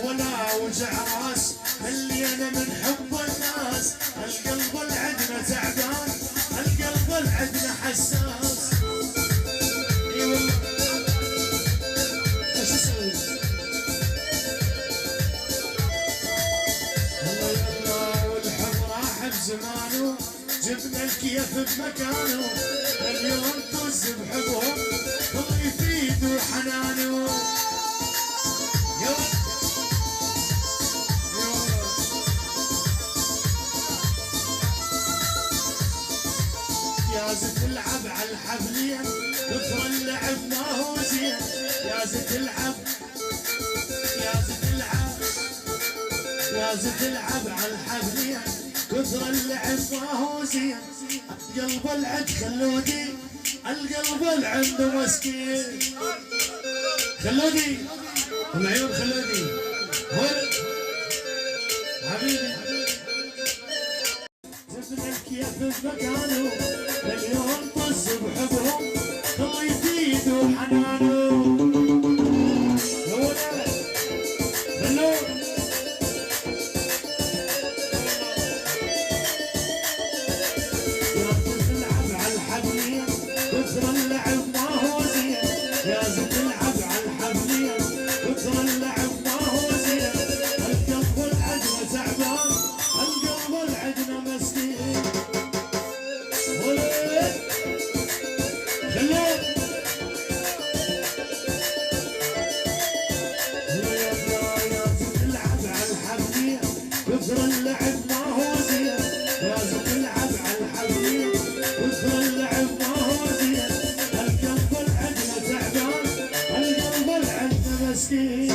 ولا وجع راس، ملينا من حب الناس، القلب العدنا تعبان، القلب العدنا حساس. اي والله ايش اسوي؟ الله يلا والحب راح بزمانه، جبنا الكيف بمكانه، اليوم طز بحبهم الله يفيد وحنانه. يا زت تلعب على الحبلية كثر اللعب ما هو زين، يا زت تلعب يا زت تلعب يا زت تلعب على الحبلية كثر اللعب ما هو زين. قلب العد خلودي القلب العند مسكين، خلودي والعيون خلودي هول حبيبي. جبنا الكيف بمكانه اليوم طز بحبهم الله يزيد وحنانه. هولا خلود يا زت تلعب على الحبلية كثر اللعب ما هو زين، يا زت تلعب على الحبلية كثر اللعب ما هو زين. القلب العدنا تعبان القلب العدنا مسكين. كثر اللعب ما هو زين، يا زت تلعب على الحبلية كثر اللعب ما هو زين. القلب العدنا تعبان القلب العدنا مسكين.